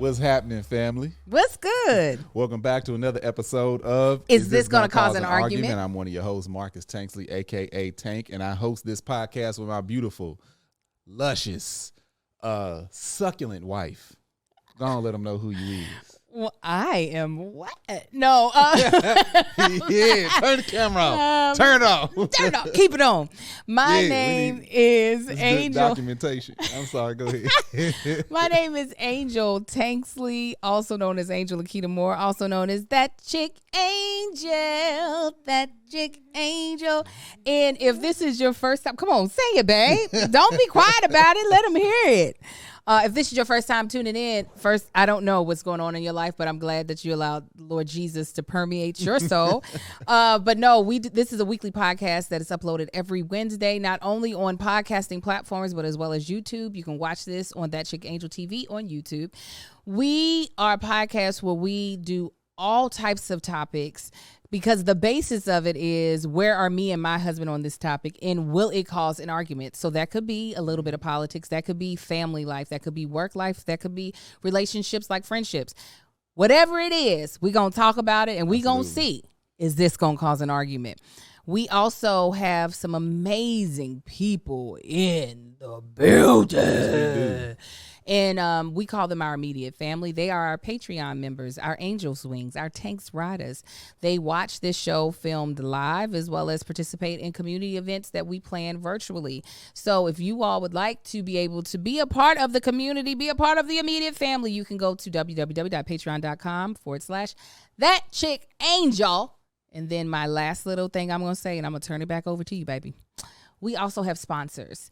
What's happening, family? What's good? Welcome back to another episode of Is This Gonna Cause an Argument? I'm one of your hosts, Marcus Tanksley, a.k.a. Tank, and I host this podcast with my beautiful, luscious, succulent wife. Go on, let them know who you is. Well, I am what? No. Yeah, turn the camera on. Turn it off. Turn it off. Keep it on. My name is Angel. Documentation. I'm sorry. Go ahead. My name is Angel Tanksley, also known as Angel Akita Moore, also known as That Chick Angel. That Chick Angel. And if this is your first time, come on, say it, babe. Don't be quiet about it. Let them hear it. If this is your first time tuning in, first, I don't know what's going on in your life, but I'm glad that you allowed Lord Jesus to permeate your soul. But no, this is a weekly podcast that is uploaded every Wednesday, not only on podcasting platforms, but as well as YouTube. You can watch this on That Chick Angel TV on YouTube. We are a podcast where we do all types of topics, because the basis of it is, where are me and my husband on this topic, and will it cause an argument? So that could be a little bit of politics, that could be family life, that could be work life, that could be relationships like friendships. Whatever it is, we're going to talk about it, and we're going to see, is this going to cause an argument? We also have some amazing people in the building. And we call them our immediate family. They are our Patreon members, our Angels Wings, our Tanks Riders. They watch this show filmed live, as well as participate in community events that we plan virtually. So if you all would like to be able to be a part of the community, be a part of the immediate family, you can go to www.patreon.com/thatchickangel. And then my last little thing I'm going to say, and I'm going to turn it back over to you, baby. We also have sponsors.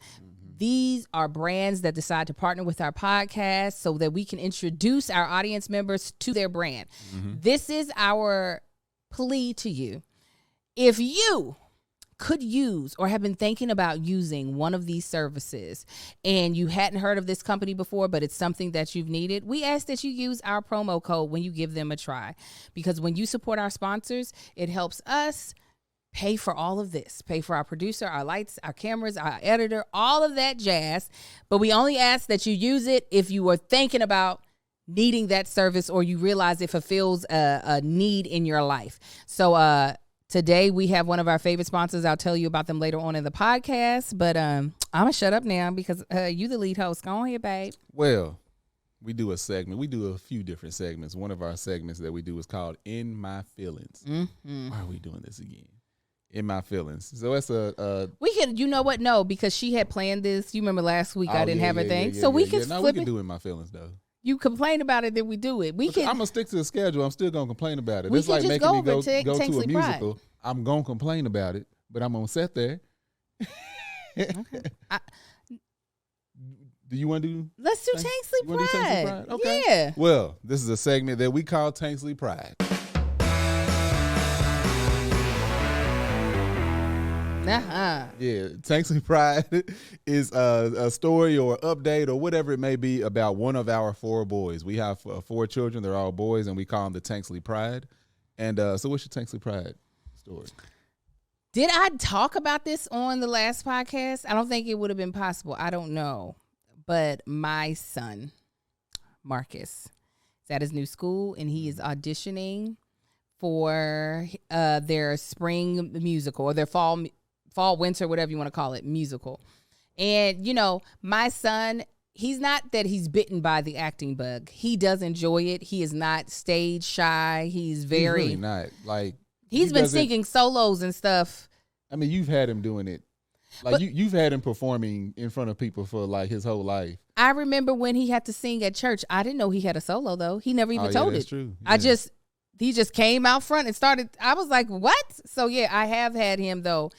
These are brands that decide to partner with our podcast so that we can introduce our audience members to their brand. This is our plea to you. If you could use or have been thinking about using one of these services and you hadn't heard of this company before, but it's something that you've needed, we ask that you use our promo code when you give them a try. Because when you support our sponsors, it helps us pay for all of this, pay for our producer, our lights, our cameras, our editor, all of that jazz. But we only ask that you use it if you are thinking about needing that service, or you realize it fulfills a need in your life. So today we have one of our favorite sponsors. I'll tell you about them later on in the podcast. But I'm going to shut up now because you the lead host. Go on here, babe. Well, we do a segment. We do a few different segments. One of our segments that we do is called In My Feelings. Why are we doing this again? In My Feelings. So it's we can, you know what? No, because she had planned this. You remember last week I didn't have her thing. So we can flip we can it. do In My Feelings though. You complain about it, then we do it. I'm gonna stick to the schedule. I'm still gonna complain about it. We It's can like just making go me over go to to a Tanksley musical. Pride. I'm gonna complain about it, but I'm gonna sit there. Okay. Do you want to do? Let's do Tanksley Pride. Pride. Okay. Yeah. Well, this is a segment that we call Tanksley Pride. Yeah, Tanksley Pride is a story or update or whatever it may be about one of our four boys. We have 4 children. They're all boys, and we call them the Tanksley Pride. And so what's your Tanksley Pride story? Did I talk about this on the last podcast? I don't think it would have been possible. I don't know. But my son, Marcus, is at his new school, and he is auditioning for their spring musical, or their fall, winter, whatever you want to call it, musical. And, you know, my son, he's not that he's bitten by the acting bug. He does enjoy it. He is not stage shy. He's really not. Like, he's been singing solos and stuff. I mean, you've had him doing it. Like, you've had him performing in front of people for like his whole life. I remember when he had to sing at church. I didn't know he had a solo though. He never even told that's it. True. Yeah. He just came out front and started. I was like, what? So yeah, I have had him though,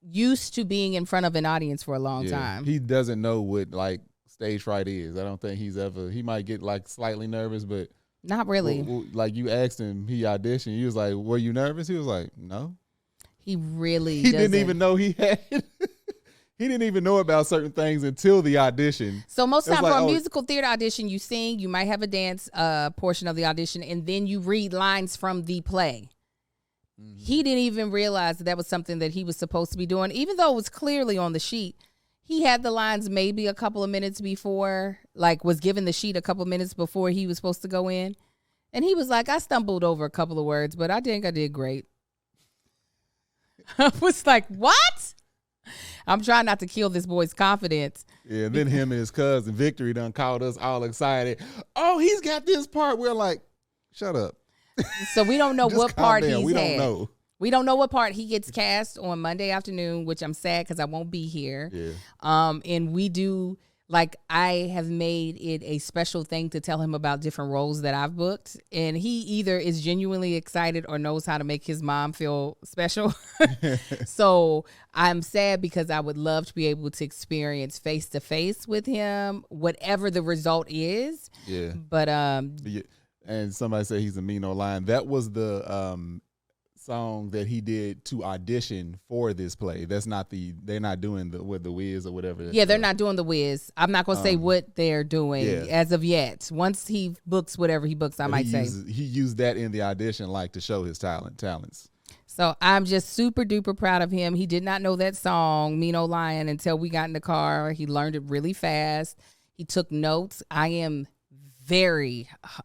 used to being in front of an audience for a long time. He doesn't know what like stage fright is. I don't think he might get like slightly nervous, but not really. Like you asked him, he auditioned. He was like, were you nervous? He was like, no. He really didn't even know he had. He didn't even know about certain things until the audition. So most time for a musical theater audition, you sing, you might have a dance portion of the audition, and then you read lines from the play. He didn't even realize that was something that he was supposed to be doing, even though it was clearly on the sheet. he had the lines maybe a couple of minutes before, like was given the sheet a couple of minutes before he was supposed to go in. And he was like, I stumbled over a couple of words, but I think I did great. I was like, what? I'm trying not to kill this boy's confidence. Yeah, and then him and his cousin Victory done called us all excited. Oh, he's got this part. We're like, shut up. So we don't know what part he's we had. Don't know. We don't know what part he gets cast on Monday afternoon, which I'm sad because I won't be here. Yeah. And we do, like, I have made it a special thing to tell him about different roles that I've booked. And he either is genuinely excited or knows how to make his mom feel special. So I'm sad because I would love to be able to experience face-to-face with him, whatever the result is. Yeah. But, yeah. And somebody said he's a mean old lion. That was the song that he did to audition for this play. That's not they're not doing the Wiz or whatever. Yeah, they're not doing the Wiz. I'm not gonna say what they're doing as of yet. Once he books whatever he books, I might say he used that in the audition, like to show his talents. So I'm just super duper proud of him. He did not know that song, Mean Old Lion, until we got in the car. He learned it really fast. He took notes. I am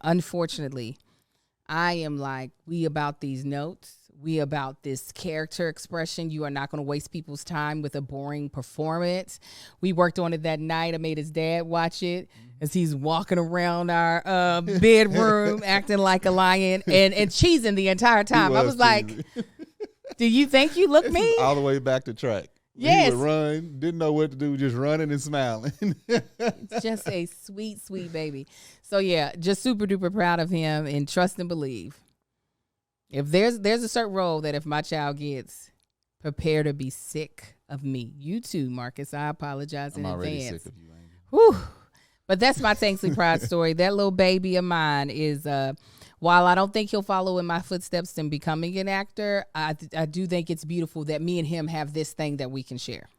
unfortunately, I am like, we about these notes. We about this character expression. You are not going to waste people's time with a boring performance. We worked on it that night. I made his dad watch it as he's walking around our bedroom acting like a lion and cheesing the entire time. I was like, do you think you look mean? All the way back to track. Yes. He would run, didn't know what to do, just running and smiling. It's just a sweet, sweet baby. So, yeah, just super duper proud of him and trust and believe. If there's a certain role that if my child gets, prepare to be sick of me. You too, Marcus. I apologize in advance. I'm already sick of you, Amy. Whew. But that's my Tanksley Pride story. That little baby of mine is, while I don't think he'll follow in my footsteps in becoming an actor, I do think it's beautiful that me and him have this thing that we can share.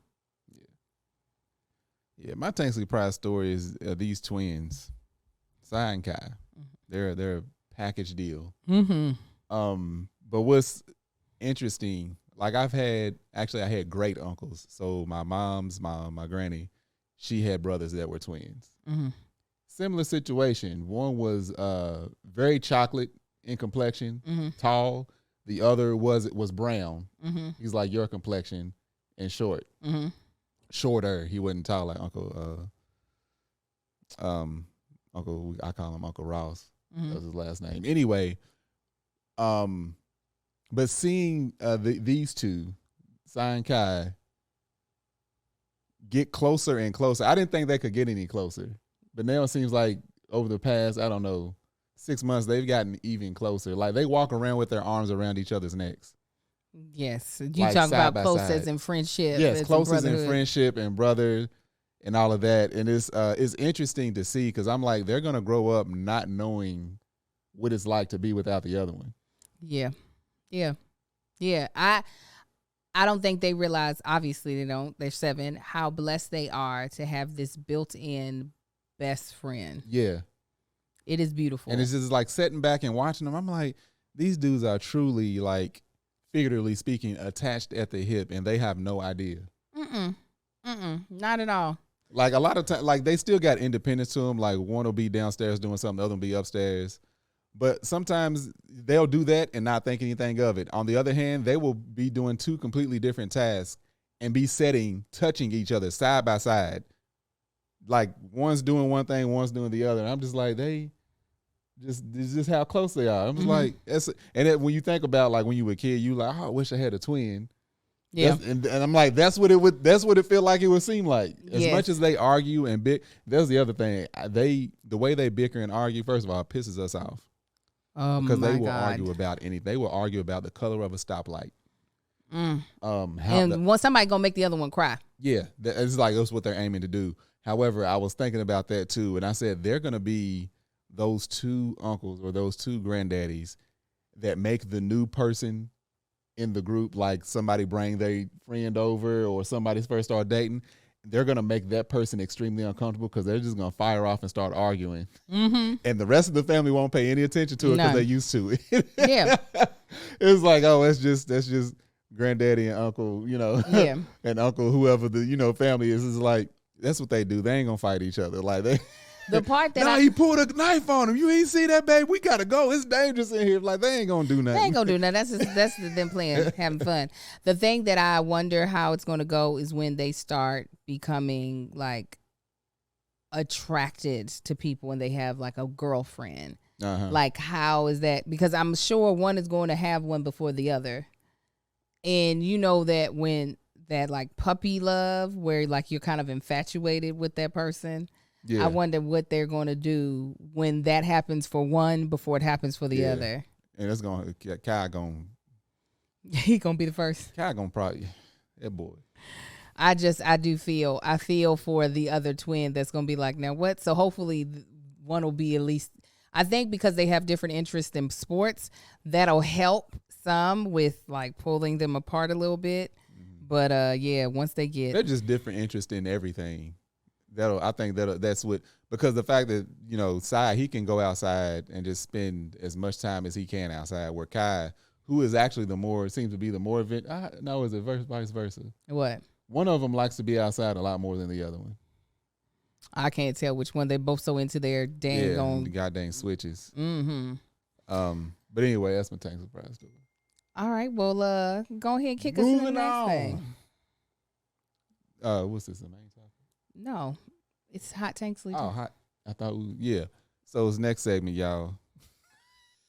Yeah, my Tanksley Pride story is these twins, Sai and Kai. Mm-hmm. They're a package deal. Mm-hmm. But what's interesting, like I had great uncles. So my mom's my granny, she had brothers that were twins. Mm-hmm. Similar situation. One was very chocolate in complexion, mm-hmm. tall. The other was Brown. Mm-hmm. He's like your complexion and short. Mm-hmm. Shorter. He wasn't tall like Uncle. I call him Uncle Ross. Mm-hmm. That was his last name. Anyway. But seeing these two, Sai and Kai, get closer and closer. I didn't think they could get any closer, but now it seems like over the past, 6 months, they've gotten even closer. Like they walk around with their arms around each other's necks. Yes, you like talk about close as in friendship. Yes, close as in friendship and brother and all of that. And it's interesting to see because I'm like, they're gonna grow up not knowing what it's like to be without the other one. Yeah. I don't think they realize, obviously they don't, they're 7, how blessed they are to have this built-in best friend. Yeah. It is beautiful. And it's just like sitting back and watching them. I'm like, these dudes are truly, like, figuratively speaking, attached at the hip, and they have no idea. Not at all. Like, a lot of times, like, they still got independence to them. Like, one will be downstairs doing something, the other will be upstairs. But sometimes they'll do that and not think anything of it. On the other hand, they will be doing 2 completely different tasks and be touching each other side by side. Like one's doing one thing, one's doing the other. And I'm just like, this is how close they are. I'm just like, when you think about like when you were a kid, you like, oh, I wish I had a twin. Yeah. And I'm like, that's what it felt like it would seem like. As much as they argue and that's the other thing. The way they bicker and argue, first of all, pisses us off. Because they will argue about anything. They will argue about the color of a stoplight. And somebody gonna make the other one cry. Yeah, it's like that's what they're aiming to do. However, I was thinking about that too, and I said they're gonna be those 2 uncles or those 2 granddaddies that make the new person in the group, like somebody bring their friend over or somebody's first start dating. They're going to make that person extremely uncomfortable because they're just going to fire off and start arguing. Mm-hmm. And the rest of the family won't pay any attention to it because they're used to it. Yeah. It's like, oh, that's just granddaddy and uncle, Yeah. and uncle whoever the family is like that's what they do. They ain't gonna fight each other. Like the part that he pulled a knife on him. You ain't see that, babe? We gotta go. It's dangerous in here. Like they ain't gonna do nothing. They ain't gonna do nothing. That's them playing, having fun. The thing that I wonder how it's gonna go is when they start becoming like attracted to people and they have like a girlfriend. Like how is that? Because I'm sure one is going to have one before the other, and you know that when that like puppy love where like you're kind of infatuated with that person. Yeah. I wonder what they're going to do when that happens for one before it happens for the other. And it's going to Kai going he going to be the first. Kai going to probably that boy. I feel for the other twin that's going to be like, now what? So hopefully one will be at least, I think because they have different interests in sports, that'll help some with like pulling them apart a little bit. But once they get, they're just different interests in everything. That's what, because the fact that, Sai, he can go outside and just spend as much time as he can outside, where Kai, who is actually seems to be the more event. No, is it vice versa? What? One of them likes to be outside a lot more than the other one. I can't tell which one. They're both so into their the goddamn switches. Mm-hmm. But anyway, that's my Tanksley Pride story. All right, well, go ahead and kick us to the next thing. What's this, the main topic? No, it's Hot Tanksley. Oh, hot. I thought, yeah. So it's next segment, y'all.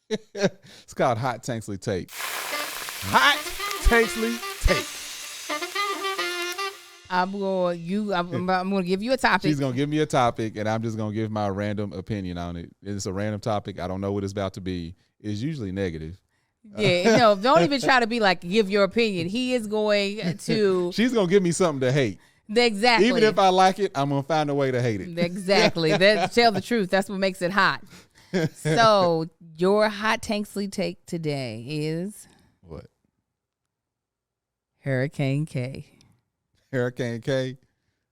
It's called Hot Tanksley Tape. Hot Tanksley Tape. I'm gonna give you a topic. She's gonna give me a topic, and I'm just gonna give my random opinion on it. It's a random topic. I don't know what it's about to be. It's usually negative. Yeah, no, don't even try to be like, give your opinion. He is going to. She's gonna give me something to hate. Exactly. Even if I like it, I'm gonna find a way to hate it. Exactly. Tell the truth. That's what makes it hot. So your Hot Tanksley take today is what? Hurricane K. Hurricane K.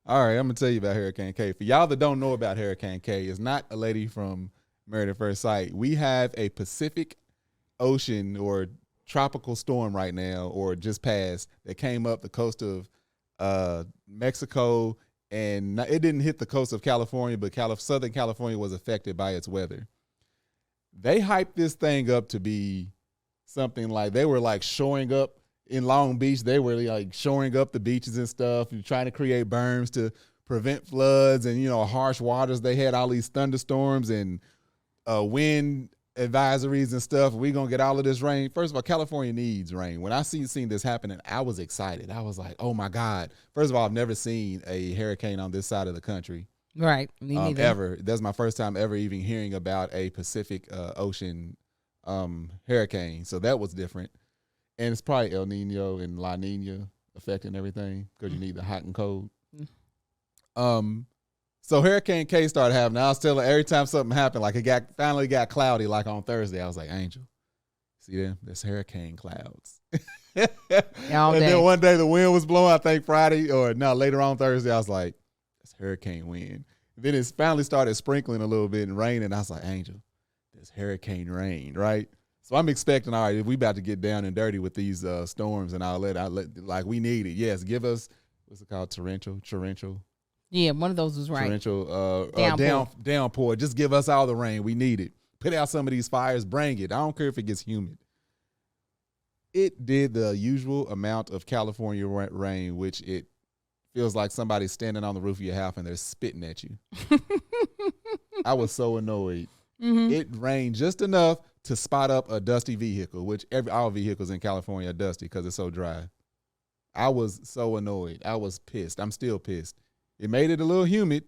All right, I'm gonna tell you about Hurricane K. For y'all that don't know about Hurricane K, it's not a lady from Married at First Sight. We have a Pacific Ocean or tropical storm right now, or just passed, that came up the coast of Mexico, and it didn't hit the coast of California, but Southern California was affected by its weather. They hyped this thing up to be something like they were like shoring up in Long Beach. They were like shoring up the beaches and stuff and trying to create berms to prevent floods and, harsh waters. They had all these thunderstorms and wind advisories and stuff. We're going to get all of this rain. First of all, California needs rain. When I seen this happening, I was excited. I was like, oh my God. First of all, I've never seen a hurricane on this side of the country. Right. Me neither. Ever. That's my first time ever even hearing about a Pacific Ocean hurricane. So that was different. And it's probably El Nino and La Nina affecting everything because you need the hot and cold. So Hurricane K started happening. I was telling every time something happened, like it finally got cloudy, like on Thursday. I was like, Angel, see them? There's hurricane clouds. And then one day the wind was blowing, I think later on Thursday, I was like, it's hurricane wind. Then it finally started sprinkling a little bit and raining. I was like, Angel, there's hurricane rain, right? So I'm expecting, all right, if we about to get down and dirty with these storms and all that, like we need it. Yes, give us, what's it called, torrential. Yeah, one of those was right. Torrential downpour. Just give us all the rain. We need it. Put out some of these fires. Bring it. I don't care if it gets humid. It did the usual amount of California rain, which it feels like somebody's standing on the roof of your house and they're spitting at you. I was so annoyed. Mm-hmm. It rained just enough to spot up a dusty vehicle, which all vehicles in California are dusty because it's so dry. I was so annoyed. I was pissed. I'm still pissed. It made it a little humid,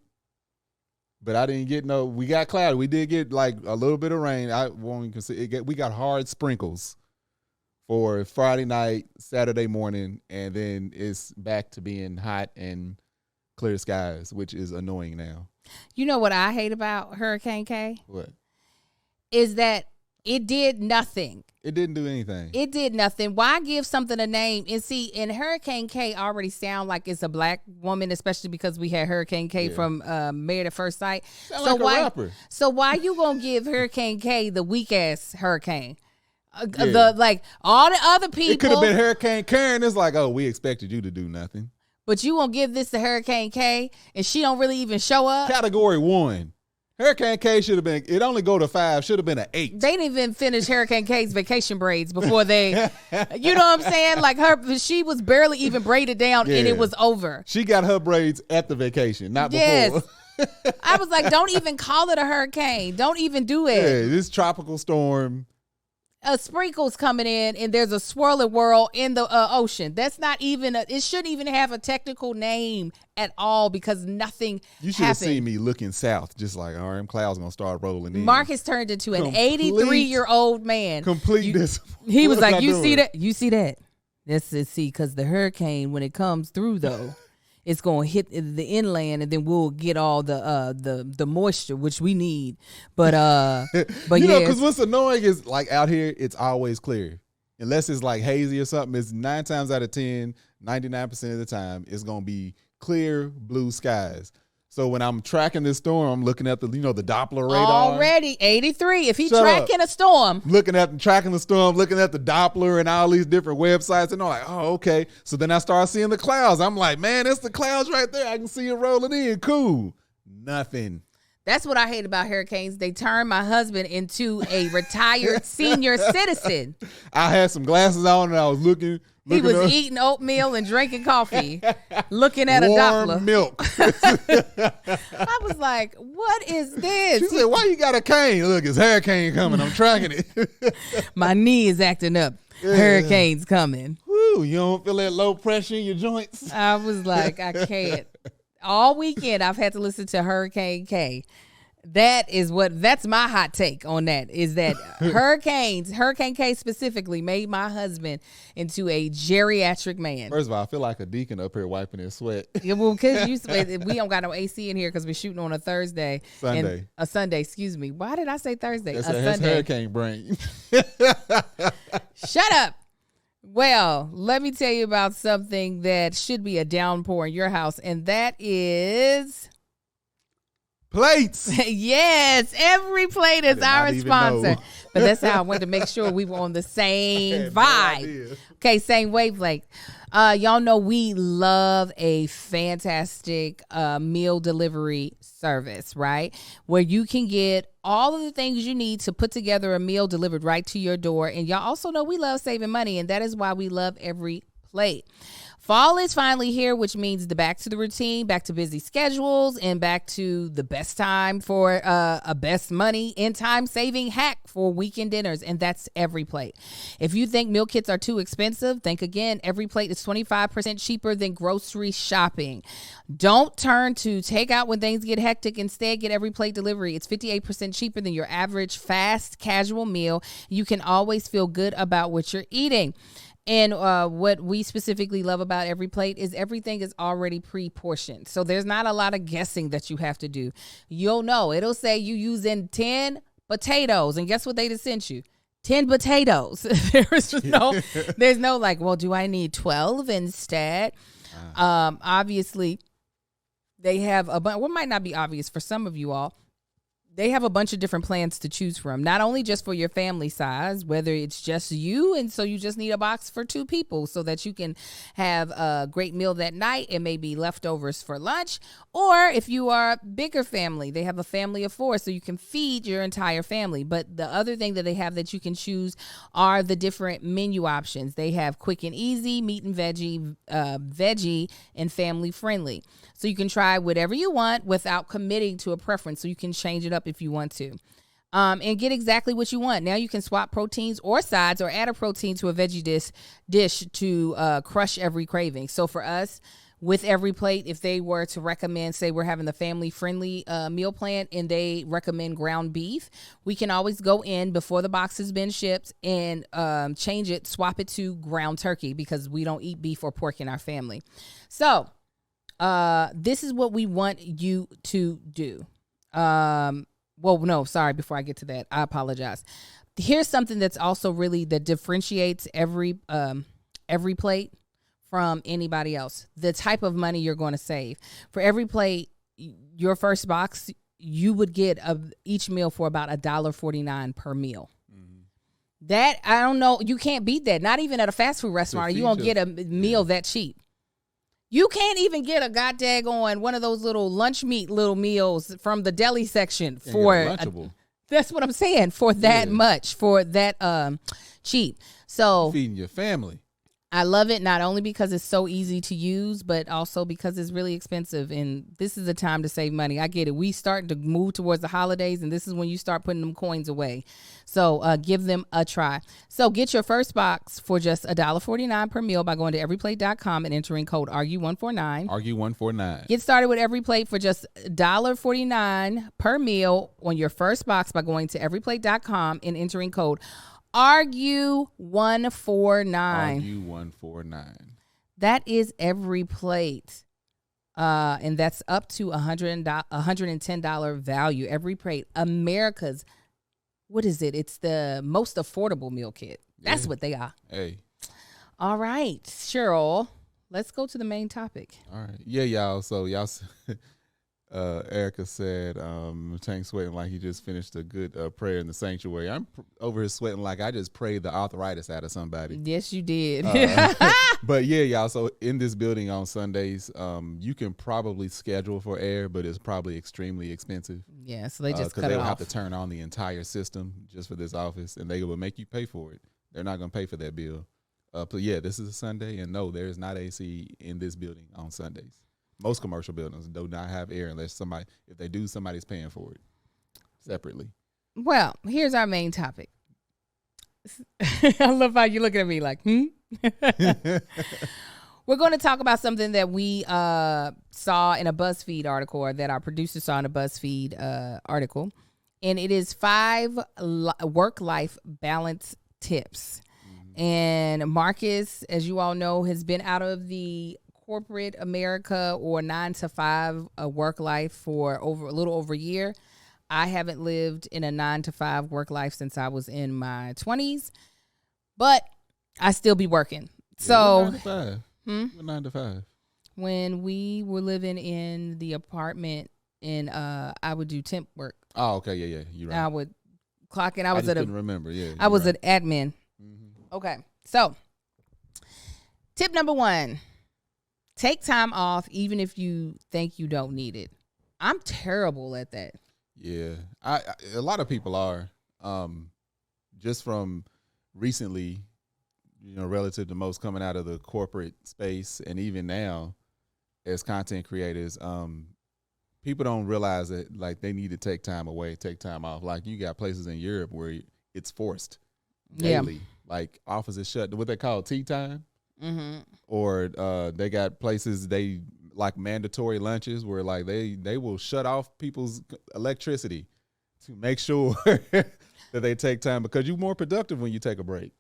but I didn't get we got cloudy. We did get like a little bit of rain. I won't consider it. We got hard sprinkles for Friday night, Saturday morning, and then it's back to being hot and clear skies, which is annoying now. You know what I hate about Hurricane K? What? Is that it did nothing. It didn't do anything. It did nothing. Why give something a name? And see, and Hurricane K already sound like it's a black woman, especially because we had Hurricane K from Married at First Sight. Sound like a rapper. So why you gonna give Hurricane K the weak ass hurricane? All the other people. It could have been Hurricane Karen. It's like, oh, we expected you to do nothing. But you won't give this to Hurricane K, and she don't really even show up. Category 1. Hurricane K should have been, it only go to 5, should have been an 8. They didn't even finish Hurricane K's vacation braids before they, you know what I'm saying? She was barely even braided down and it was over. She got her braids at the vacation, not before. I was like, don't even call it a hurricane. Don't even do it. Yeah, this tropical storm. A sprinkle's coming in and there's a swirling whirl in the ocean. That's not even, it shouldn't even have a technical name at all because nothing You should have seen me looking south, just like, all right, them clouds going to start rolling in. Marcus turned into an 83-year-old man. He was like, you see that? You see that? See, because the hurricane, when it comes through, though, it's going to hit the inland, and then we'll get all the moisture, which we need. But because what's annoying is, like, out here, it's always clear. Unless it's, like, hazy or something, it's 9 times out of 10, 99% of the time, it's going to be clear blue skies. So when I'm tracking this storm, I'm looking at the Doppler radar. Already 83. If he's tracking a storm. Tracking the storm, looking at the Doppler and all these different websites, and I'm like, oh, okay. So then I start seeing the clouds. I'm like, man, it's the clouds right there. I can see it rolling in. Cool. Nothing. That's what I hate about hurricanes. They turn my husband into a retired senior citizen. I had some glasses on and I was looking. He was eating oatmeal and drinking coffee, looking at warm a Doppler. Milk. I was like, what is this? She said, why you got a cane? Look, it's hurricane coming. I'm tracking it. My knee is acting up. Yeah. Hurricane's coming. Woo, you don't feel that low pressure in your joints? I was like, I can't. All weekend, I've had to listen to Hurricane K. That's my hot take on that, is that Hurricane K specifically made my husband into a geriatric man. First of all, I feel like a deacon up here wiping his sweat. Yeah, well, because we don't got no AC in here because we're shooting on a Sunday. A Sunday, excuse me. Why did I say Thursday? That's Sunday. hurricane brain. Shut up. Well, let me tell you about something that should be a downpour in your house, and that is... plates. Yes, every plate is our sponsor. But that's how I wanted to make sure we were on the same vibe. Okay, same wavelength. Y'all know we love a fantastic meal delivery service, right? Where you can get all of the things you need to put together a meal delivered right to your door. And y'all also know we love saving money, and that is why we love every plate. Fall is finally here, which means back to the routine, back to busy schedules, and back to the best time for a best money in time saving hack for weekend dinners, and that's Every Plate. If you think meal kits are too expensive, think again. Every Plate is 25% cheaper than grocery shopping. Don't turn to takeout when things get hectic. Instead, get Every Plate delivery. It's 58% cheaper than your average fast casual meal. You can always feel good about what you're eating. And what we specifically love about Every Plate is everything is already pre-portioned. So there's not a lot of guessing that you have to do. You'll know. It'll say you using 10 potatoes. And guess what they just sent you? 10 potatoes. There's no like, well, do I need 12 instead? Obviously, they have what might not be obvious for some of you all. They have a bunch of different plans to choose from, not only just for your family size, whether it's just you, and so you just need a box for 2 people so that you can have a great meal that night and maybe leftovers for lunch, or if you are a bigger family, they have a family of 4 so you can feed your entire family. But the other thing that they have that you can choose are the different menu options. They have quick and easy, meat and veggie, and family friendly. So you can try whatever you want without committing to a preference. So you can change it up if you want to. And get exactly what you want. Now you can swap proteins or sides or add a protein to a veggie dish to crush every craving. So for us, with Every Plate, if they were to recommend, say we're having the family-friendly meal plan and they recommend ground beef, we can always go in before the box has been shipped and change it, swap it to ground turkey because we don't eat beef or pork in our family. So this is what we want you to do. Well, no, sorry. Before I get to that, I apologize. Here's something that's also really that differentiates Every Plate from anybody else. The type of money you're going to save. For Every Plate, your first box, you would get each meal for about $1.49 per meal. Mm-hmm. That, I don't know. You can't beat that. Not even at a fast food restaurant. You won't get a meal that cheap. You can't even get a goddamn one of those little lunch meat little meals from the deli section for that's what I'm saying, for that much, for that cheap. So feeding your family. I love it, not only because it's so easy to use, but also because it's really expensive. And this is a time to save money. I get it. We starting to move towards the holidays, and this is when you start putting them coins away. So give them a try. So get your first box for just $1.49 per meal by going to everyplate.com and entering code ARGUE149. ARGUE149. Get started with Every Plate for just $1.49 per meal on your first box by going to everyplate.com and entering code ARGUE149. ARGUE149. That is Every Plate. And that's up to $110 value. Every Plate, America's, what is it? It's the most affordable meal kit. That's what they are. Hey. All right, Cheryl, let's go to the main topic. All right. Yeah, y'all. So y'all Erica said, Tank sweating like he just finished a good prayer in the sanctuary. I'm over here sweating like I just prayed the arthritis out of somebody. Yes, you did. But yeah, y'all. So in this building on Sundays, you can probably schedule for air, but it's probably extremely expensive. Yeah, so they just cut it off. Because they will have to turn on the entire system just for this office, and they will make you pay for it. They're not going to pay for that bill. But yeah, this is a Sunday, and no, there is not AC in this building on Sundays. Most commercial buildings do not have air unless if they do, somebody's paying for it separately. Well, here's our main topic. I love how you look at me like, We're going to talk about something that we saw in a BuzzFeed article, or that our producer saw in a BuzzFeed article. And it is 5 work-life balance tips. Mm-hmm. And Marcus, as you all know, has been out of the corporate America or 9-to-5 work life for a little over a year. I haven't lived in a 9-to-5 work life since I was in my 20s, but I still be working. So 9-to-5. We're 9-to-5. When we were living in the apartment, and I would do temp work. Oh, okay, yeah, you're right. I would clock in. I couldn't remember. Yeah, I was an admin. Mm-hmm. Okay, so tip number 1. Take time off even if you think you don't need it. I'm terrible at that. Yeah, a lot of people are. Just from recently, relative to most coming out of the corporate space, and even now as content creators, people don't realize that like they need to take time away, take time off. Like you got places in Europe where it's forced daily. Yeah. Like offices shut, what they call tea time. Mm-hmm. Or they got places they like mandatory lunches where like they will shut off people's electricity to make sure that they take time, because you're more productive when you take a break.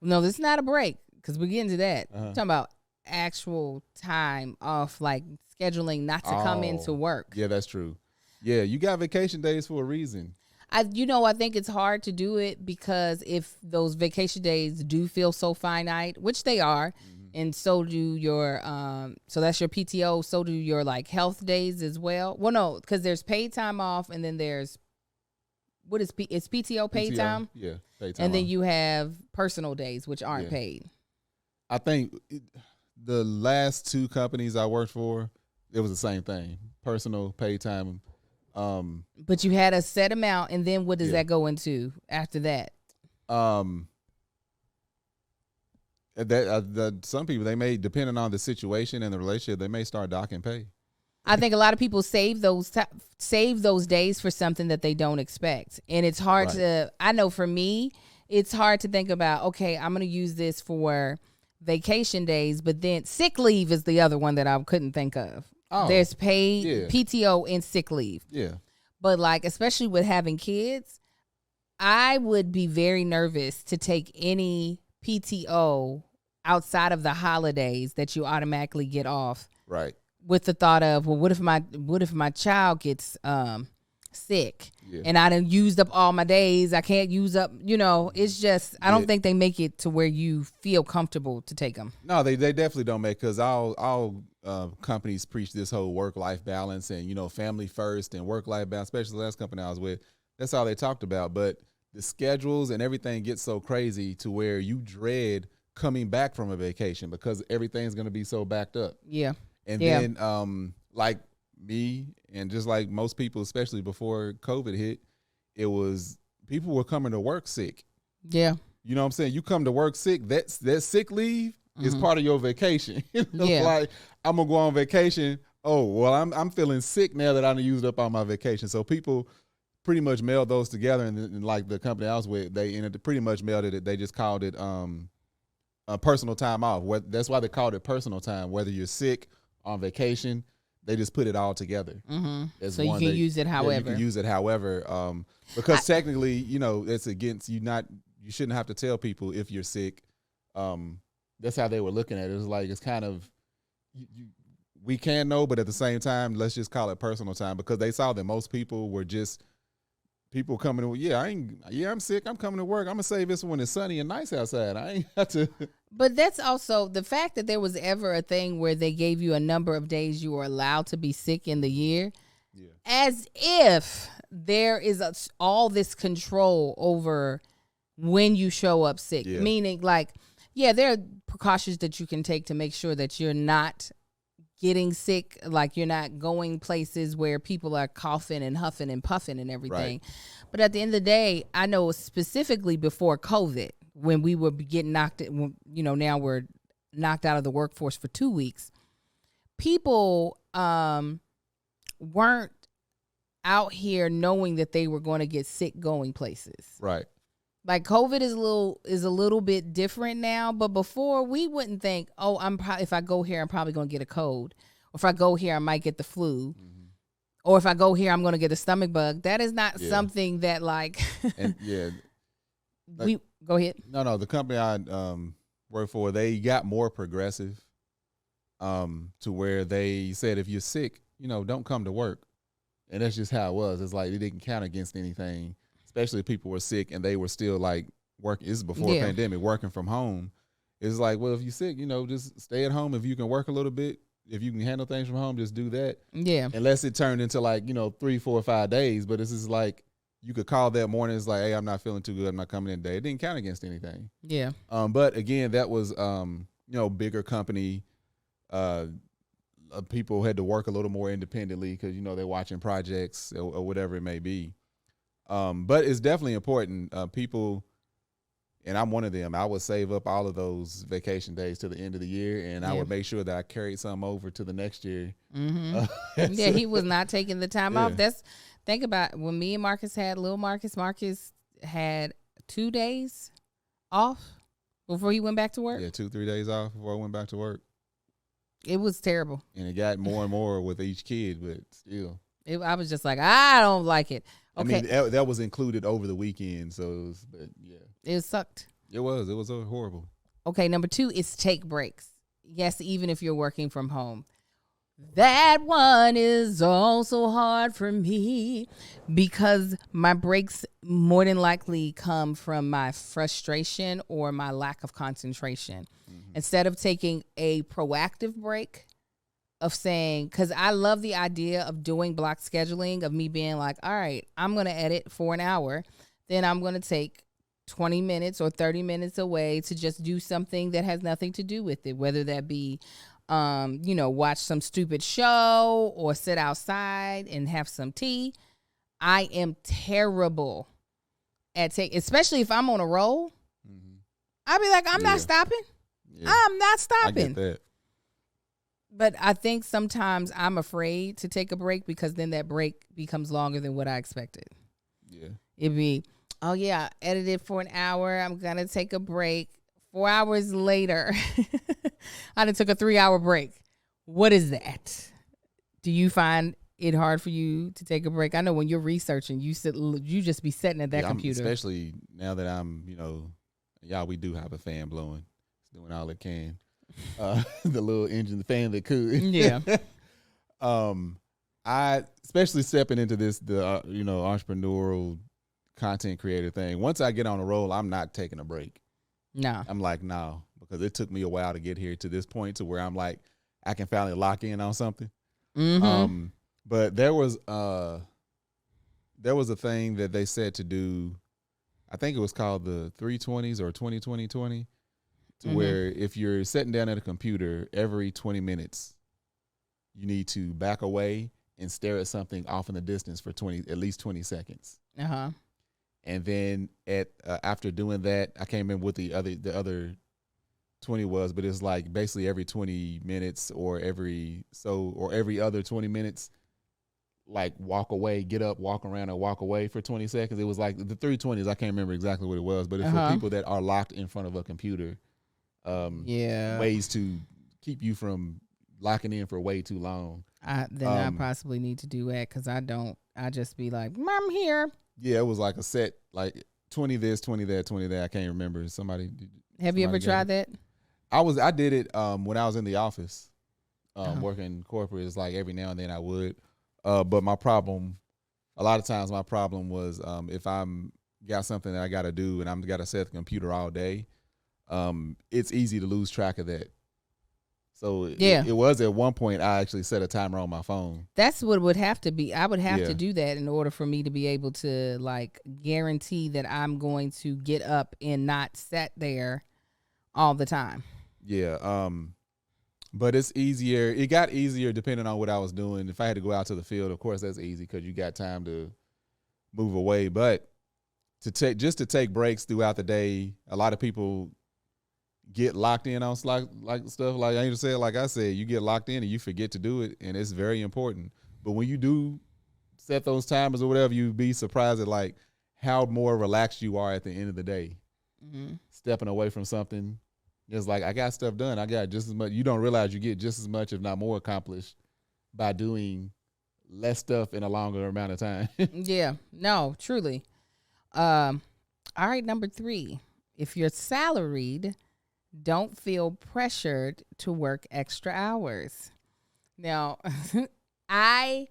No, this is not a break, because we're getting to that. We're talking about actual time off, like scheduling not to come into work. Yeah, that's true. Yeah, you got vacation days for a reason. I think it's hard to do it because if those vacation days do feel so finite, which they are, and so do your, so that's your PTO, so do your like health days as well. Well, no, because there's paid time off, and then there's, it's PTO paid time? Yeah, paid time. And then you have personal days, which aren't paid. I think the last 2 companies I worked for, it was the same thing, personal paid time. But you had a set amount, and then what does that go into after that? Some people, they may, depending on the situation and the relationship, they may start docking pay. I think a lot of people save those days for something that they don't expect, and it's hard to. I know for me, it's hard to think about. Okay, I'm going to use this for vacation days, but then sick leave is the other one that I couldn't think of. Oh, there's paid PTO and sick leave. Yeah. But like, especially with having kids, I would be very nervous to take any PTO outside of the holidays that you automatically get off. Right. With the thought of, well, what if my child gets sick and I done used up all my days? I can't use up, it's just, I don't think they make it to where you feel comfortable to take them. No, they definitely don't make, because all companies preach this whole work-life balance and, family first and work-life balance, especially the last company I was with. That's all they talked about. But the schedules and everything gets so crazy to where you dread coming back from a vacation because everything's going to be so backed up. Yeah. And then like me and just like most people, especially before COVID hit, it was people were coming to work sick. Yeah. You know what I'm saying? You come to work sick, that sick leave is part of your vacation. Like, I'm going to go on vacation. Oh, well, I'm feeling sick now that I done used up all my vacation. So people pretty much mailed those together, and like the company I was with, they ended up pretty much mailed it. They just called it a personal time off. That's why they called it personal time. Whether you're sick, on vacation, they just put it all together. So you can use it however. You can use it however. Because technically, you know, it's against you. You shouldn't have to tell people if you're sick. That's how they were looking at it. It's like it's kind of we can know, but at the same time, let's just call it personal time because they saw that most people were just people coming to I'm sick. I'm coming to work. I'm gonna save this when it's sunny and nice outside. I ain't have to. But that's also the fact that there was ever a thing where they gave you a number of days you were allowed to be sick in the year, as if there is all this control over when you show up sick. Meaning, like, there are precautions that you can take to make sure that you're not getting sick, like you're not going places where people are coughing and huffing and puffing and everything. Right. But at the end of the day, I know specifically before COVID, when we were getting knocked, now we're knocked out of the workforce for 2 weeks, people weren't out here knowing that they were going to get sick going places. Right. Like COVID is a little bit different now, but before we wouldn't think, if I go here, I'm probably going to get a cold. Or if I go here, I might get the flu. Or if I go here, I'm going to get a stomach bug. That is not something that like, and we go ahead. No, the company I work for, they got more progressive to where they said, if you're sick, don't come to work. And that's just how it was. It's like, it didn't count against anything. Especially if people were sick and they were still like working. This is before the pandemic, working from home. It's like, well, if you're sick, just stay at home. If you can work a little bit, if you can handle things from home, just do that. Yeah. Unless it turned into like, 3, 4, 5 days. But this is like, you could call that morning. It's like, hey, I'm not feeling too good. I'm not coming in today. It didn't count against anything. Yeah. But again, that was, bigger company. People had to work a little more independently because, they're watching projects or whatever it may be. But it's definitely important. People, and I'm one of them, I would save up all of those vacation days to the end of the year, and I would make sure that I carried some over to the next year. He was not taking the time off. Think about when me and Marcus had Marcus had 2 days off before he went back to work. Yeah, 2-3 days off before I went back to work. It was terrible. And it got more and more with each kid, but still. I was just like, I don't like it. Okay. I mean, that was included over the weekend, so it sucked. It was horrible. Okay, number 2 is take breaks. Yes, even if you're working from home. That one is also hard for me because my breaks more than likely come from my frustration or my lack of concentration. Instead of taking a proactive break, of saying, because I love the idea of doing block scheduling, of me being like, all right, I'm going to edit for an hour. Then I'm going to take 20 minutes or 30 minutes away to just do something that has nothing to do with it, whether that be, watch some stupid show or sit outside and have some tea. I am terrible at especially if I'm on a roll. I'll be like, I'm not stopping. Yeah. I'm not stopping. I get that. But I think sometimes I'm afraid to take a break because then that break becomes longer than what I expected. Yeah. It'd be, I edited for an hour. I'm going to take a break. 4 hours later, I done took a 3-hour break. What is that? Do you find it hard for you to take a break? I know when you're researching, you just be sitting at that computer. Especially now that I'm, we do have a fan blowing. It's doing all it can. The little engine, the fan that could. Yeah. I especially stepping into this, the entrepreneurial content creator thing. Once I get on a roll, I'm not taking a break. No. I'm like, no, because it took me a while to get here to this point to where I'm like, I can finally lock in on something. But there was a thing that they said to do. I think it was called the 320s or 20-20-20, to where if you're sitting down at a computer every 20 minutes, you need to back away and stare at something off in the distance for at least 20 seconds. Uh-huh. And then after doing that, I can't remember what the other 20 was, but it's like basically every 20 minutes or every other 20 minutes, like walk away, get up, walk around, and walk away for 20 seconds. It was like the 320s. I can't remember exactly what it was, but it's for people that are locked in front of a computer. Ways to keep you from locking in for way too long. I possibly need to do that because I don't. I just be like, I'm here. Yeah, it was like a set, like 20 this, 20 that, 20 that. I can't remember. Have you ever tried that? I did it when I was in the office, working corporate. It's like every now and then I would. But a lot of times my problem was if I'm got something that I got to do and I'm got to set the computer all day, it's easy to lose track of that. So it was at one point I actually set a timer on my phone. That's what it would have to be. I would have to do that in order for me to be able to like guarantee that I'm going to get up and not sit there all the time. Yeah. But it's easier. It got easier depending on what I was doing. If I had to go out to the field, of course that's easy because you got time to move away. But to take breaks throughout the day, a lot of people get locked in on like stuff like Angel said. Like I said, you get locked in and you forget to do it, and it's very important. But when you do set those timers or whatever, you be surprised at like how more relaxed you are at the end of the day. Mm-hmm. Stepping away from something. It's like, I got stuff done. I got just as much. You don't realize you get just as much, if not more, accomplished by doing less stuff in a longer amount of time. Yeah. No, truly. All right, number 3. If you're salaried, don't feel pressured to work extra hours. Now, I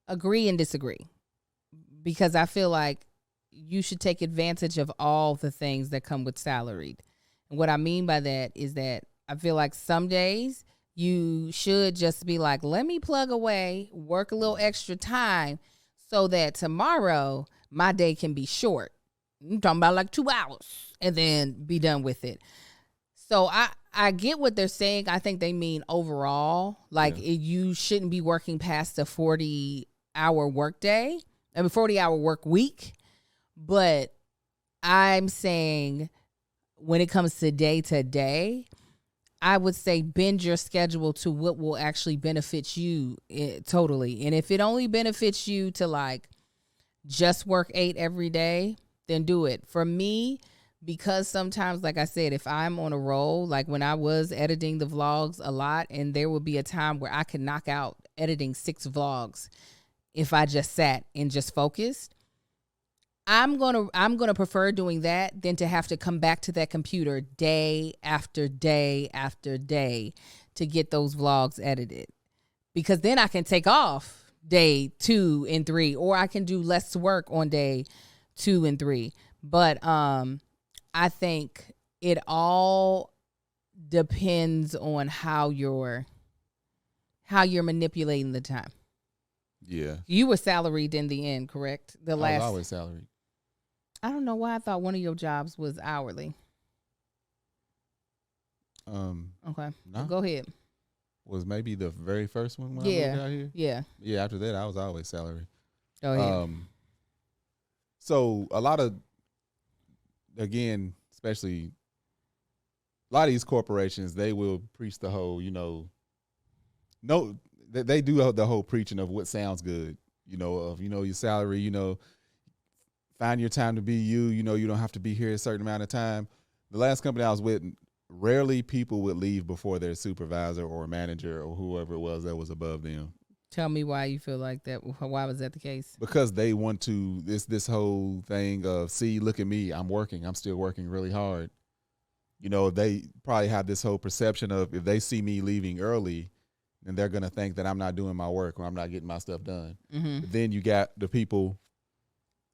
agree and disagree because I feel like you should take advantage of all the things that come with salaried. What I mean by that is that I feel like some days you should just be like, let me plug away, work a little extra time so that tomorrow my day can be short. I'm talking about like 2 hours and then be done with it. So I get what they're saying. I think they mean overall, like you shouldn't be working past a 40-hour work day, 40-hour work week. But I'm saying when it comes to day, I would say bend your schedule to what will actually benefit you totally. And if it only benefits you to like just work 8 every day, then do it. For me, because sometimes, like I said, if I'm on a roll, like when I was editing the vlogs a lot, and there would be a time where I could knock out editing 6 vlogs if I just sat and just focused. I'm gonna prefer doing that than to have to come back to that computer day after day after day to get those vlogs edited, because then I can take off day 2 and 3, or I can do less work on day 2 and 3. But I think it all depends on how you're manipulating the time. Yeah, you were salaried in the end, correct? I was always salaried. I don't know why I thought one of your jobs was hourly. Okay. No. Go ahead. Was maybe the very first one when I moved out here? Yeah. Yeah, after that I was always salary. Go ahead. So a lot of, again, especially a lot of these corporations, they will preach the whole, they do the whole preaching of what sounds good, of your salary, find your time to be you. You don't have to be here a certain amount of time. The last company I was with, rarely people would leave before their supervisor or manager or whoever it was that was above them. Tell me why you feel like that. Why was that the case? Because they want to, this whole thing of, see, look at me. I'm working. I'm still working really hard. They probably have this whole perception of if they see me leaving early, then they're going to think that I'm not doing my work or I'm not getting my stuff done. Mm-hmm. But then you got the people,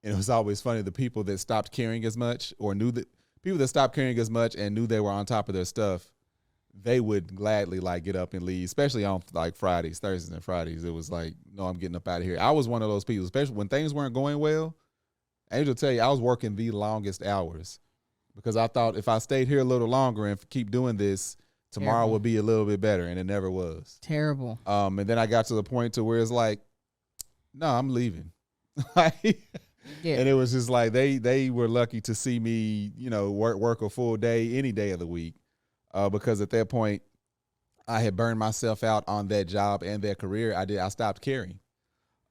and it was always funny, the people that stopped caring as much or people that stopped caring as much and knew they were on top of their stuff, they would gladly like get up and leave, especially on like Fridays, Thursdays and Fridays. It was like, no, I'm getting up out of here. I was one of those people, especially when things weren't going well. Angel tell you, I was working the longest hours because I thought if I stayed here a little longer and keep doing this, tomorrow would be a little bit better, and it never was. Terrible. And then I got to the point to where it's like, no, I'm leaving. And it was just like they were lucky to see me, work a full day any day of the week, because at that point I had burned myself out on that job and that career. I stopped caring.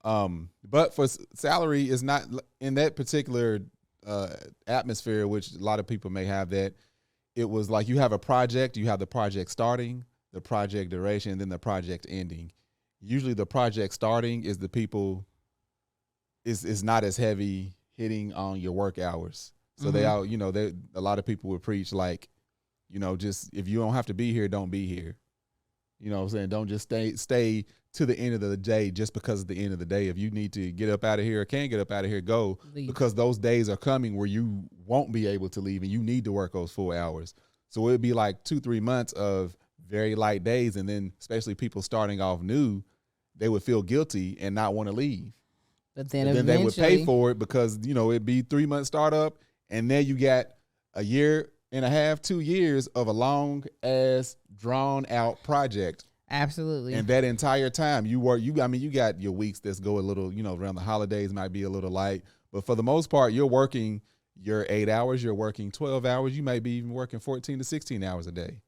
But for salary is not in that particular atmosphere, which a lot of people may have that. It was like you have a project, you have the project starting, the project duration, and then the project ending. Usually the project starting is the people is not as heavy hitting on your work hours. So they all, a lot of people would preach like, just if you don't have to be here, don't be here. You know what I'm saying? Don't just stay to the end of the day just because it's the end of the day. If you need to get up out of here or can't get up out of here, go. Leave. Because those days are coming where you won't be able to leave and you need to work those full hours. So it'd be like 2-3 months of very light days. And then especially people starting off new, they would feel guilty and not want to leave. But then they would pay for it because, it'd be 3 months startup. And then you got a year and a half, 2 years of a long ass drawn out project. Absolutely. And that entire time you got your weeks that go a little, around the holidays might be a little light, but for the most part, you're working your 8 hours, you're working 12 hours, you may be even working 14 to 16 hours a day.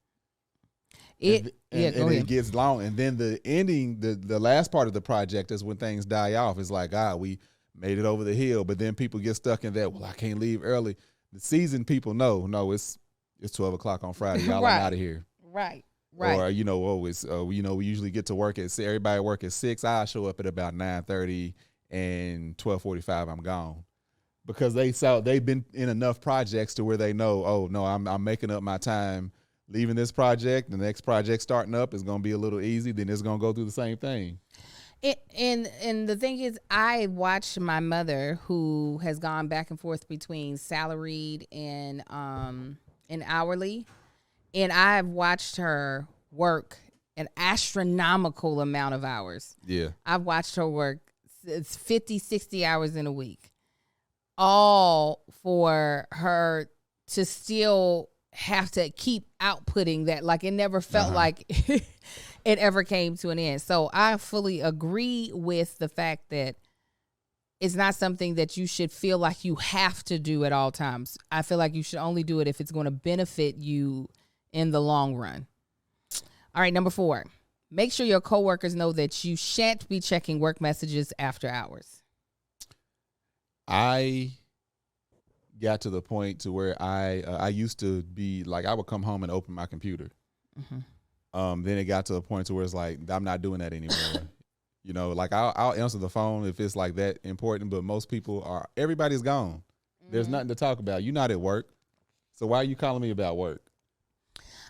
And it gets long. And then the ending, the last part of the project is when things die off. It's like, we made it over the hill, but then people get stuck in that, well, I can't leave early. The seasoned people know, no, it's 12 o'clock on Friday. Y'all right. are out of here. Right. Or, we usually get to work everybody work at 6. I show up at about 9:30 and 12:45 I'm gone. Because they've been in enough projects to where they know, oh no, I'm making up my time leaving this project. The next project starting up is going to be a little easy. Then it's going to go through the same thing. And the thing is, I watched my mother, who has gone back and forth between salaried and hourly, and I've watched her work an astronomical amount of hours. Yeah, I've watched her work 50, 60 hours in a week, all for her to still have to keep outputting that. Like, it never felt like it ever came to an end. So I fully agree with the fact that it's not something that you should feel like you have to do at all times. I feel like you should only do it if it's going to benefit you in the long run. All right, number 4, make sure your coworkers know that you shan't be checking work messages after hours. I got to the point to where I used to be like, I would come home and open my computer. Then it got to a point to where it's like, I'm not doing that anymore. Like I'll answer the phone if it's like that important, but most people everybody's gone. There's nothing to talk about. You're not at work. So why are you calling me about work?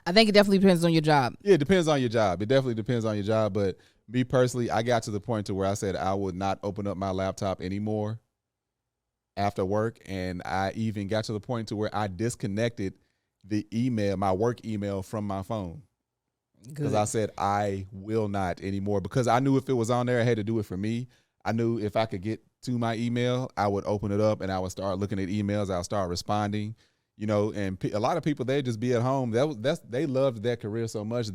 I think it definitely depends on your job. Yeah, it depends on your job. It definitely depends on your job. But me personally, I got to the point to where I said I would not open up my laptop anymore after work. And I even got to the point to where I disconnected the email, my work email, from my phone. Because I said I will not anymore, because I knew if it was on there, I had to do it for me. I knew if I could get to my email, I would open it up and I would start looking at emails. I'll start responding, and a lot of people, they just be at home. They loved their career so much.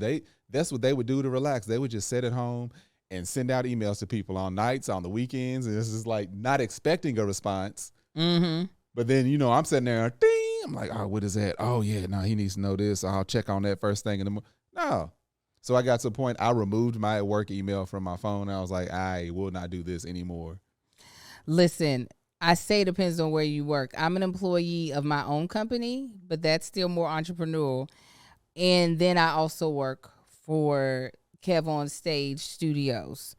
That's what they would do to relax. They would just sit at home and send out emails to people on nights, on the weekends. And it's just like not expecting a response. But then, I'm sitting there, ding, I'm like, oh, what is that? Oh yeah, no, he needs to know this. I'll check on that first thing in the morning. No. So I got to the point, I removed my work email from my phone. I was like, I will not do this anymore. Listen, I say it depends on where you work. I'm an employee of my own company, but that's still more entrepreneurial. And then I also work for Kev on Stage Studios,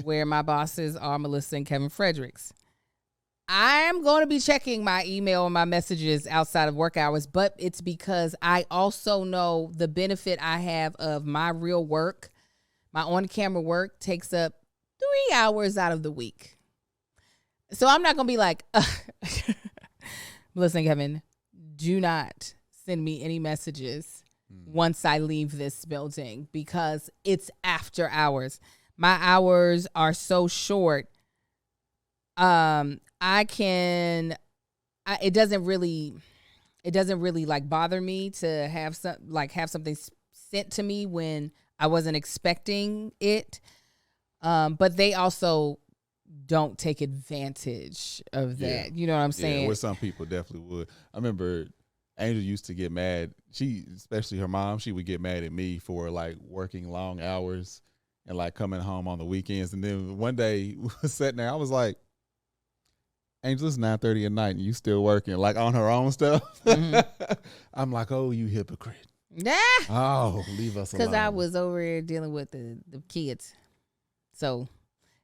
where my bosses are Melissa and Kevin Fredericks. I'm going to be checking my email and my messages outside of work hours, but it's because I also know the benefit I have of my real work. My on-camera work takes up 3 hours out of the week. So I'm not going to be like, listen, Kevin, do not send me any messages once I leave this building, because it's after hours. My hours are so short. it doesn't really like bother me to have something sent to me when I wasn't expecting it. But they also don't take advantage of that. You know what I'm saying? Yeah, where some people definitely would. I remember Angel used to get mad. Especially her mom, she would get mad at me for like working long hours and like coming home on the weekends. And then one day we were sitting there, I was like, Angel, it's 9:30 at night and you still working, like on her own stuff. Mm-hmm. I'm like, oh, you hypocrite. Yeah. Oh, leave us alone. Because I was over here dealing with the kids. So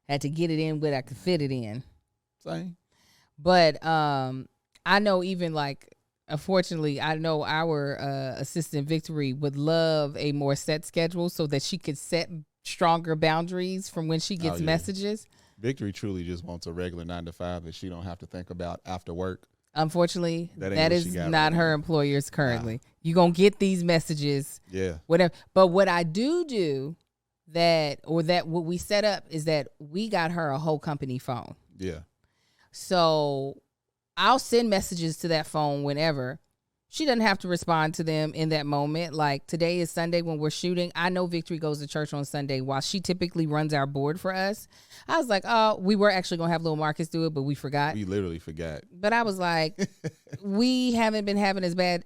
had to get it in where I could fit it in. Same. But I know even like, unfortunately, I know our assistant Victory would love a more set schedule so that she could set stronger boundaries from when she gets messages. Victory truly just wants a regular 9-to-5 that she don't have to think about after work. Unfortunately, that is not her employers currently. Nah. You gonna get these messages. Yeah. Whatever. But what I do what we set up is that we got her a whole company phone. Yeah. So I'll send messages to that phone whenever. She doesn't have to respond to them in that moment. Like today is Sunday when we're shooting. I know Victory goes to church on Sunday while she typically runs our board for us. I was like, oh, we were actually going to have little Marcus do it, but we forgot. We literally forgot. But I was like, we haven't been having as bad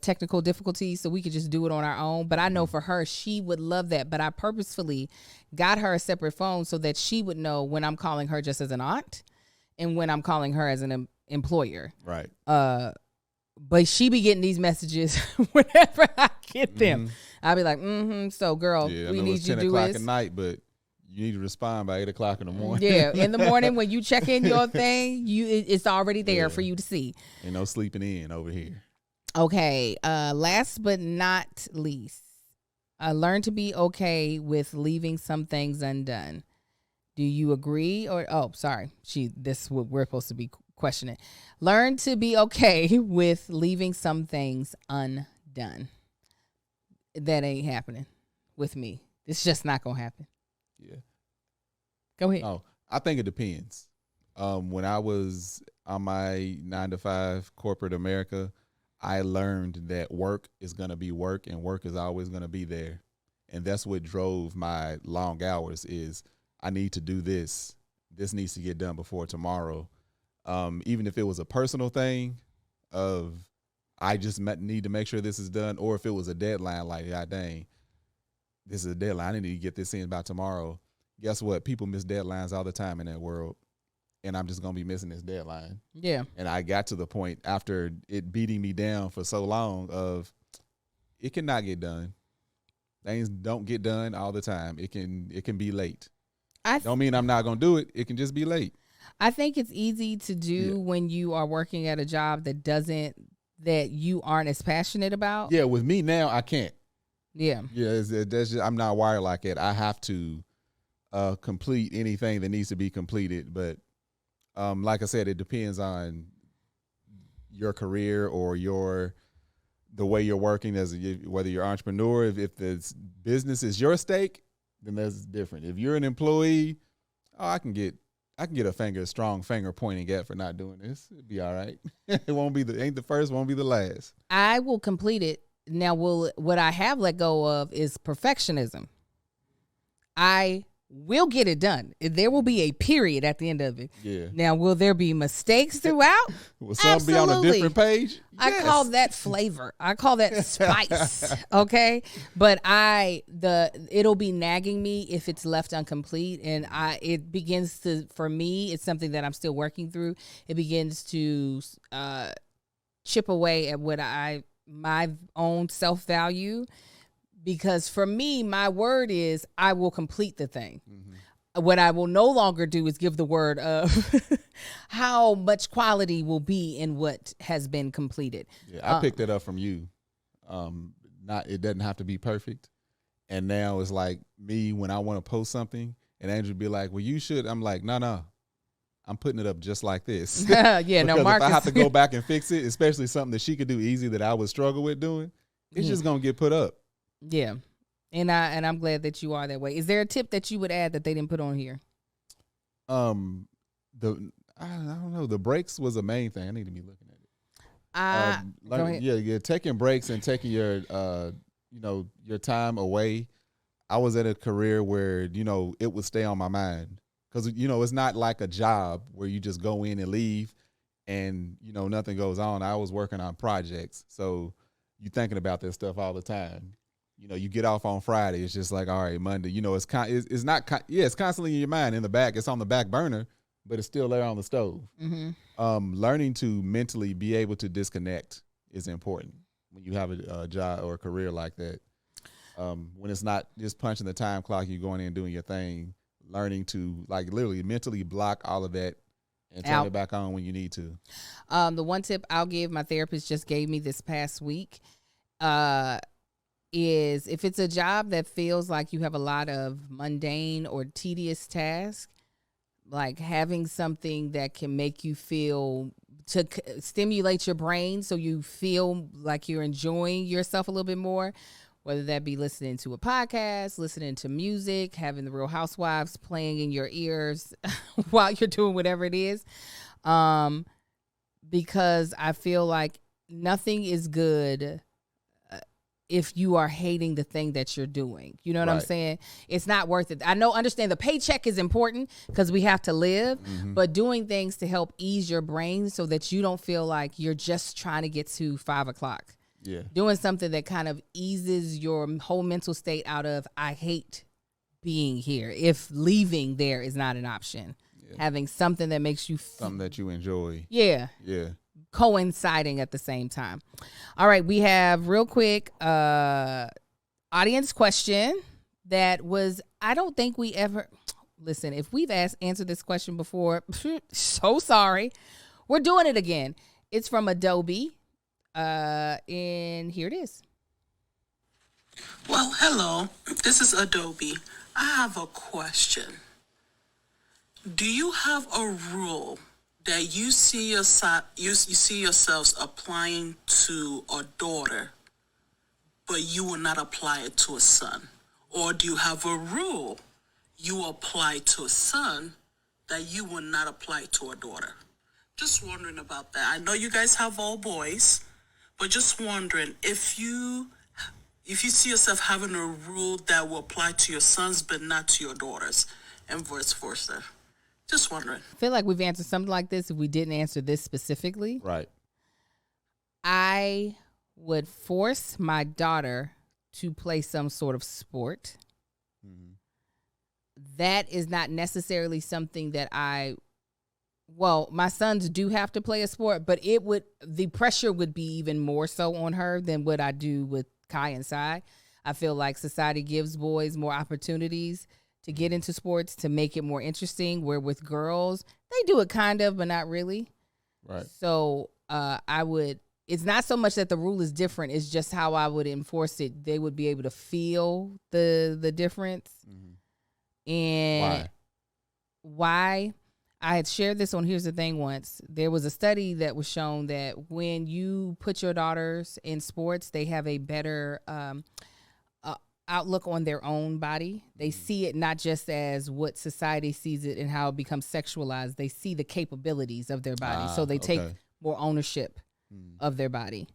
technical difficulties, so we could just do it on our own. But I know for her, she would love that. But I purposefully got her a separate phone so that she would know when I'm calling her just as an aunt and when I'm calling her as an employer. Right. But she be getting these messages whenever I get them. I'll be like, so girl, we need you to do 10 o'clock this. at night, but you need to respond by 8 o'clock in the morning. Yeah, in the morning when you check in your thing, it's already there for you to see. Ain't no sleeping in over here. Okay, last but not least, learn to be okay with leaving some things undone. Do you agree this is what we're supposed to be questioning. Learn to be okay with leaving some things undone. That ain't happening with me. It's just not gonna happen. Yeah. Go ahead. Oh, I think it depends. When I was on my 9-to-5 corporate America, I learned that work is gonna be work and work is always gonna be there. And that's what drove my long hours is I need to do this. This needs to get done before tomorrow. Even if it was a personal thing of I just need to make sure this is done, or if it was a deadline, like, God dang, this is a deadline, I need to get this in by tomorrow. Guess what? People miss deadlines all the time in that world, and I'm just going to be missing this deadline. Yeah. And I got to the point after it beating me down for so long of it cannot get done. Things don't get done all the time. It can be late. Don't mean I'm not going to do it. It can just be late. I think it's easy to do when you are working at a job that you aren't as passionate about. Yeah, with me now, I can't. Yeah. Yeah, I'm not wired like that. I have to complete anything that needs to be completed. But like I said, it depends on your career or the way you're working, whether you're an entrepreneur. If the business is your stake, then that's different. If you're an employee, I can get a strong finger pointing at for not doing this. It'll be all right. It ain't the first, won't be the last. I will complete it. Now, what I have let go of is perfectionism. I will get it done. There will be a period at the end of it. Yeah. Now, will there be mistakes throughout? Will some be on a different page? I call that flavor. I call that spice. Okay. But it'll be nagging me if it's left incomplete. And it begins to, for me, it's something that I'm still working through. It begins to chip away at my own self-value. Because for me, my word is I will complete the thing. Mm-hmm. What I will no longer do is give the word of how much quality will be in what has been completed. Yeah, I picked that up from you. It doesn't have to be perfect. And now it's like me when I want to post something and Andrew be like, well, you should. I'm like, no. I'm putting it up just like this. Yeah, no, Marcus. If I have to go back and fix it, especially something that she could do easy that I would struggle with doing, it's just going to get put up. Yeah. And I'm glad that you are that way. Is there a tip that you would add that they didn't put on here? I I don't know. The breaks was the main thing. I need to be looking at it. Go ahead. Yeah, taking breaks and taking your your time away. I was at a career where it would stay on my mind because it's not like a job where you just go in and leave and nothing goes on. I was working on projects, so you thinking about this stuff all the time. You get off on Friday. It's just like, all right, Monday. It's not. It's constantly in your mind, in the back. It's on the back burner, but it's still there on the stove. Mm-hmm. Learning to mentally be able to disconnect is important when you have a job or a career like that. When it's not just punching the time clock, you're going in and doing your thing. Learning to literally mentally block all of that and turn it back on when you need to. The one tip I'll give, my therapist just gave me this past week, is if it's a job that feels like you have a lot of mundane or tedious tasks, like having something that can make you feel, to stimulate your brain so you feel like you're enjoying yourself a little bit more, whether that be listening to a podcast, listening to music, having the Real Housewives playing in your ears while you're doing whatever it is. Because I feel like nothing is good if you are hating the thing that you're doing. You know what I'm saying? It's not worth it. Understand the paycheck is important because we have to live, but doing things to help ease your brain so that you don't feel like you're just trying to get to 5 o'clock. Yeah. Doing something that kind of eases your whole mental state out of, I hate being here. If leaving there is not an option. Yeah. Having something that makes you something that you enjoy. Yeah. Yeah. Coinciding at the same time. All right, we have real quick audience question that was, I don't think we ever, listen, if we've answered this question before, so sorry. We're doing it again. It's from Adobe. And here it is. Well, hello. This is Adobe. I have a question. Do you have a rule that you see yourselves applying to a daughter, but you will not apply it to a son? Or do you have a rule you apply to a son that you will not apply to a daughter? Just wondering about that. I know you guys have all boys, but just wondering if you see yourself having a rule that will apply to your sons but not to your daughters, and vice versa. Just wondering. I feel like we've answered something like this if we didn't answer this specifically. Right. I would force my daughter to play some sort of sport. Mm-hmm. That is not necessarily something that my sons do have to play a sport, but the pressure would be even more so on her than what I do with Kai and Sai. I feel like society gives boys more opportunities to get into sports, to make it more interesting, where with girls, they do it kind of, but not really. Right. So it's not so much that the rule is different, it's just how I would enforce it. They would be able to feel the difference. Mm-hmm. And why? I had shared this on Here's the Thing once. There was a study that was shown that when you put your daughters in sports, they have a better outlook on their own body. They see it not just as what society sees it and how it becomes sexualized. They see the capabilities of their body. So they take more ownership of their body.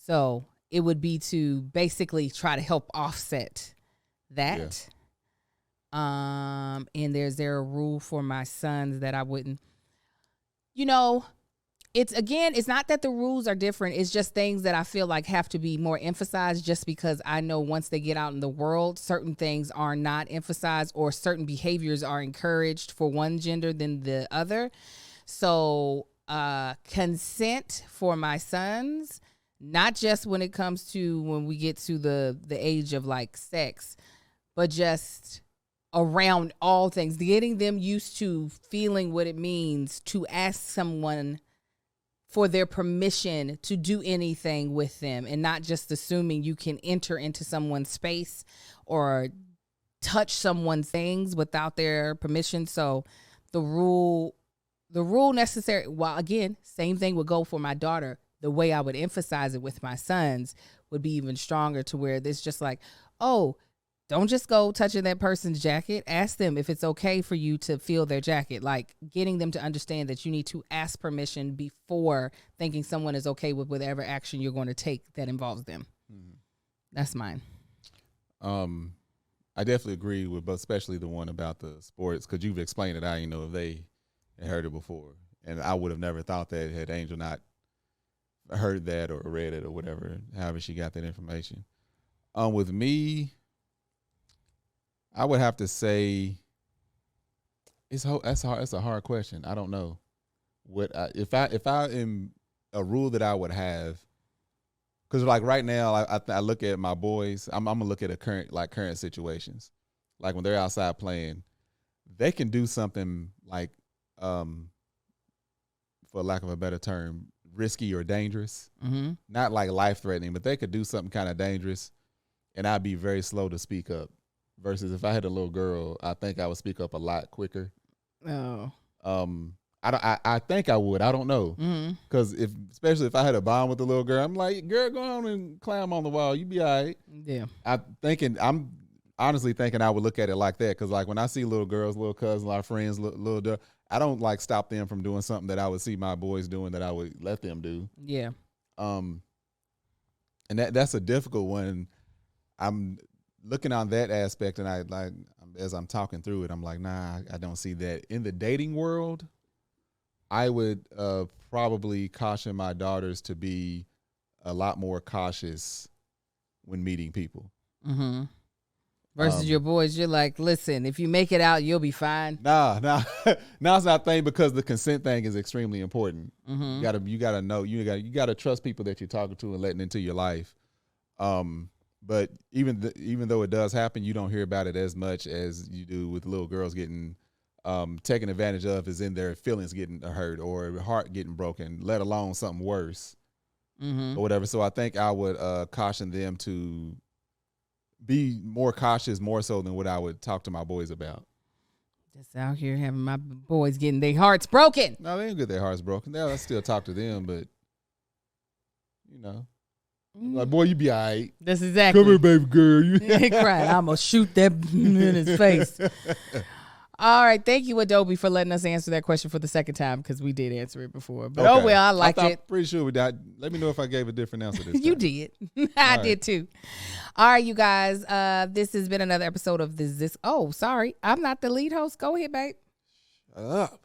So it would be to basically try to help offset that. Yeah. And is there a rule for my sons that I wouldn't, it's not that the rules are different. It's just things that I feel like have to be more emphasized, just because I know once they get out in the world, certain things are not emphasized or certain behaviors are encouraged for one gender than the other. So consent for my sons, not just when it comes to when we get to the age of like sex, but just around all things, getting them used to feeling what it means to ask someone for their permission to do anything with them, and not just assuming you can enter into someone's space or touch someone's things without their permission. So the rule necessary, while again, same thing would go for my daughter. The way I would emphasize it with my sons would be even stronger, to where it's just like, oh, don't just go touching that person's jacket. Ask them if it's okay for you to feel their jacket. Like getting them to understand that you need to ask permission before thinking someone is okay with whatever action you're going to take that involves them. That's mine. I definitely agree with, but especially the one about the sports, because you've explained it. I didn't know if they had heard it before, and I would have never thought that had Angel not heard that or read it or whatever, however she got that information. With me, I would have to say it's a hard question. I don't know if I am a rule that I would have, because like right now I look at my boys. I'm gonna look at current situations, like when they're outside playing, they can do something like for lack of a better term, risky or dangerous. Not like life threatening, but they could do something kind of dangerous, and I'd be very slow to speak up. Versus if I had a little girl, I think I would speak up a lot quicker. Oh. I think I would. I don't know. Because especially if I had a bond with a little girl, I'm like, girl, go on and climb on the wall. You be all right. Yeah. I'm honestly thinking I would look at it like that. Because like when I see little girls, little cousins, a lot of friends, little I don't like stop them from doing something that I would see my boys doing that I would let them do. Yeah. And that's a difficult one. I'm looking on that aspect, and I like as I'm talking through it, I'm like, nah, I don't see that. In the dating world, I would probably caution my daughters to be a lot more cautious when meeting people. Versus your boys, you're like, listen, if you make it out, you'll be fine. Nah, it's not a thing, because the consent thing is extremely important. You gotta know, you gotta trust people that you're talking to and letting into your life. But even though it does happen, you don't hear about it as much as you do with little girls getting taken advantage of, is in their feelings getting hurt or heart getting broken, let alone something worse or whatever. So I think I would caution them to be more cautious, more so than what I would talk to my boys about. Just out here having my boys getting their hearts broken. No, they don't get their hearts broken. They'll still talk to them, but you know. Like, boy, you be all right. That's exactly. Come here, baby girl. You crying. I'm going to shoot that in his face. All right. Thank you, Adobe, for letting us answer that question for the second time, because we did answer it before. But okay. Oh, well, I liked it. I'm pretty sure we did. Let me know if I gave a different answer this time. You did. I did, too. All right, you guys. This has been another episode of this. Oh, sorry. I'm not the lead host. Go ahead, babe. Shut up.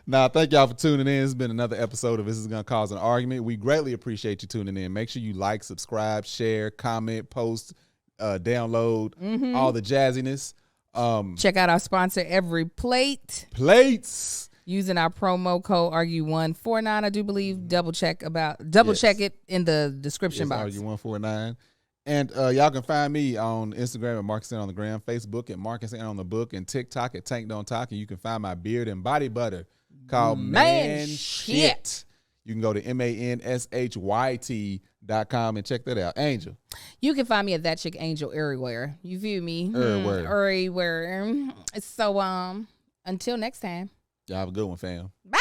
Now, thank y'all for tuning in. It's been another episode of This Is Gonna Cause an Argument. We greatly appreciate you tuning in. Make sure you like, subscribe, share, comment, post, download, all the jazziness. Check out our sponsor, Every Plate. Plates. Using our promo code ARGUE149, I do believe. Double check it in the description box. ARGUE149. And y'all can find me on Instagram at Marcus on the Gram, Facebook at Marcus on the Book, and TikTok at Tank Don't Talk. And you can find my beard and body butter called Man Shit. You can go to mansyt.com and check that out. Angel. You can find me at That Chick Angel everywhere. You view me everywhere. So until next time. Y'all have a good one, fam. Bye.